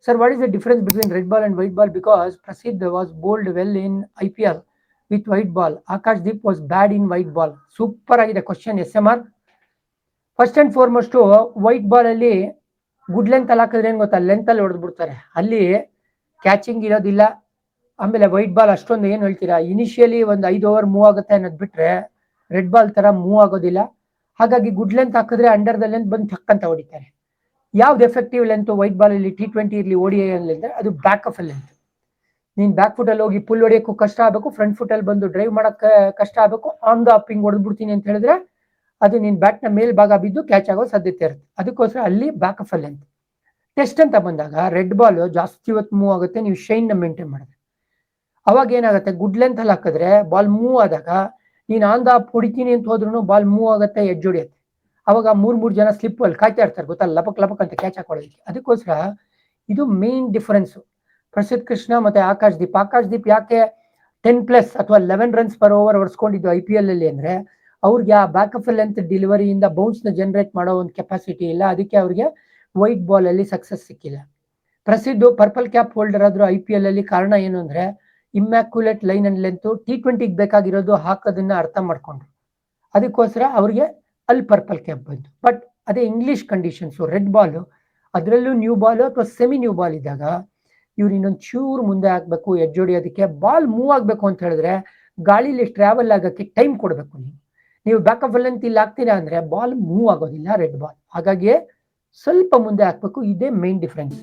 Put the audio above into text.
Sir, what is the difference between red ball and white ball? Because Prasidh was bowled well in IPL with white ball. Akashdeep was bad in white ball. Super ಆಗಿದೆ question SMR. First and foremost white ball ಅಲ್ಲಿ good length ಅಲ್ಲಿ ಹಾಕಿದ್ರೆ ಏನ್ ಗೊತ್ತಾ, length ಅಲ್ಲಿ ಹೊಡೆದು ಬಿಡ್ತಾರೆ, ಅಲ್ಲಿ ಕ್ಯಾಚಿಂಗ್ ಇರೋದಿಲ್ಲ. ಆಮೇಲೆ ವೈಟ್ ಬಾಲ್ ಅಷ್ಟೊಂದು ಏನು ಹೇಳ್ತೀರಾ, ಇನಿಷಿಯಲಿ ಒಂದು 5 ಓವರ್ ಮೂವ್ ಆಗುತ್ತೆ ಅನ್ನೋದು ಬಿಟ್ರೆ ರೆಡ್ ಬಾಲ್ ತರ ಮೂವ್ ಆಗೋದಿಲ್ಲ. ಹಾಗಾಗಿ ಗುಡ್ ಲೆಂತ್ ಹಾಕಿದ್ರೆ ಅಂಡರ್ ದ ಲೆಂತ್ ಬಂದು ಟಕ್ ಅಂತ ಹೊಡಿತಾರೆ. ಯಾವ್ದು ಎಫೆಕ್ಟಿವ್ ಲೆಂತ್ ವೈಟ್ ಬಾಲ್ ಅಲ್ಲಿ T20 ಇರಲಿ ODI ಅಂದ್ರೆ ಅದು ಬ್ಯಾಕ್ ಆಫ್ ಲೆಂತ್. ನೀನ್ ಬ್ಯಾಕ್ ಫುಟ್ ಅಲ್ಲಿ ಹೋಗಿ ಪುಲ್ ಹೊಡೆಯೋಕ್ಕೂ ಕಷ್ಟ ಆಗಬೇಕು, ಫ್ರಂಟ್ ಫುಟ್ ಅಲ್ಲಿ ಬಂದು ಡ್ರೈವ್ ಮಾಡಕ್ಕೆ ಕಷ್ಟ ಆಗಬೇಕು. ಆನ್ ದ ಅಪ್ ಹಿಂಗ್ ಹೊಡೆದ್ಬಿಡ್ತೀನಿ ಅಂತ ಹೇಳಿದ್ರೆ ಅದು ನಿನ್ ಬ್ಯಾಟ್ ನ ಮೇಲ್ ಭಾಗ ಬಿದ್ದು ಕ್ಯಾಚ್ ಆಗೋ ಸಾಧ್ಯತೆ ಇರುತ್ತೆ. ಅದಕ್ಕೋಸ್ಕರ ಅಲ್ಲಿ ಬ್ಯಾಕ್ ಆಫ್ ಲೆಂತ್. ಟೆಸ್ಟ್ ಅಂತ ಬಂದಾಗ ರೆಡ್ ಬಾಲ್ ಜಾಸ್ತಿ ಹೊತ್ತು ಮೂವ್ ಆಗುತ್ತೆ ನೀವು ಶೈನ್ ನ ಮೇಂಟೈನ್ ಮಾಡಿದ್ರೆ. ಅವಾಗ ಏನಾಗುತ್ತೆ, ಗುಡ್ ಲೆಂತ್ ಅಲ್ಲಿ ಹಾಕಿದ್ರೆ ಬಾಲ್ ಮೂವ್ ಆದಾಗ ನೀನ್ ಆನ್ ದ ಅಪ್ ಹೊಡಿತೀನಿ ಅಂತ ಹೋದ್ರು ಬಾಲ್ ಮೂವ್ ಆಗುತ್ತೆ, ಎಡ್ಜ್ ಹೊಡಿಯುತ್ತೆ. ಅವಾಗ ಮೂರ್ ಜನ ಸ್ಲಿಪ್ ಅಲ್ಲಿ ಕಾಯ್ತಾ ಇರ್ತಾರೆ ಗೊತ್ತಾ, ಲಪಕ್ ಲಪಕ್ ಅಂತ ಕ್ಯಾಚ್ ಹಾಕೊಳ್ಳೋದಕ್ಕೆ. ಅದಕ್ಕೋಸ್ಕರ ಇದು ಮೇನ್ ಡಿಫರೆನ್ಸ್ ಪ್ರಸಿದ್ಧ ಕೃಷ್ಣ ಮತ್ತೆ ಆಕಾಶ್ದೀಪ್. ಆಕಾಶ್ದೀಪ್ ಯಾಕೆ 10+ ಅಥವಾ 11 ರನ್ಸ್ ಪರ್ ಓವರ್ ಹೊಡ್ಸ್ಕೊಂಡಿದ್ದು IPL ಅಲ್ಲಿ ಅಂದ್ರೆ ಅವ್ರಿಗೆ ಆ ಬ್ಯಾಕ್ ಆಫ್ ಲೆಂತ್ ಡೆಲಿವರಿಯಿಂದ ಬೌನ್ಸ್ ನ ಜನರೇಟ್ ಮಾಡೋ ಒಂದು ಕೆಪಾಸಿಟಿ ಇಲ್ಲ. ಅದಕ್ಕೆ ಅವ್ರಿಗೆ ವೈಟ್ ಬಾಲ್ ಅಲ್ಲಿ ಸಕ್ಸಸ್ ಸಿಕ್ಕಿಲ್ಲ. ಪ್ರಸಿದ್ಧ ಪರ್ಪಲ್ ಕ್ಯಾಪ್ ಹೋಲ್ಡರ್ ಆದ್ರೂ IPL ಅಲ್ಲಿ. ಕಾರಣ ಏನು ಅಂದ್ರೆ Immaculate line and length T20 ಬೇಕಾಗಿರೋದು ಹಾಕೋದನ್ನ ಅರ್ಥ ಮಾಡ್ಕೊಂಡ್ರು. ಅದಕ್ಕೋಸ್ಕರ ಅವ್ರಿಗೆ ಅಲ್ಲಿ ಪರ್ಪಲ್ ಕ್ಯಾಪ್ ಬಂತು. ಬಟ್ ಅದೇ ಇಂಗ್ಲಿಷ್ ಕಂಡೀಷನ್ಸ್ ರೆಡ್ ಬಾಲ್, ಅದರಲ್ಲೂ ನ್ಯೂ ಬಾಲ್ ಅಥವಾ ಸೆಮಿ ನ್ಯೂ ಬಾಲ್ ಇದ್ದಾಗ ಇವ್ರು ಇನ್ನೊಂದು ಚೂರು ಮುಂದೆ ಹಾಕ್ಬೇಕು, ಎಡ್ಜ್ ಹೊಡಿಯೋದಕ್ಕೆ. ಬಾಲ್ ಮೂವ್ ಆಗ್ಬೇಕು ಅಂತ ಹೇಳಿದ್ರೆ ಗಾಳಿಲಿ ಟ್ರಾವೆಲ್ ಆಗಕ್ಕೆ ಟೈಮ್ ಕೊಡ್ಬೇಕು. ನೀವು ಬ್ಯಾಕ್ ಆಫ್ ಲೆಂತ್ ಇಲ್ಲಿ ಹಾಕ್ತೀರಾ ಅಂದ್ರೆ ಬಾಲ್ ಮೂವ್ ಆಗೋದಿಲ್ಲ ರೆಡ್ ಬಾಲ್. ಹಾಗಾಗಿ ಸ್ವಲ್ಪ ಮುಂದೆ ಹಾಕ್ಬೇಕು. ಇದೇ ಮೇನ್ ಡಿಫ್ರೆನ್ಸ್.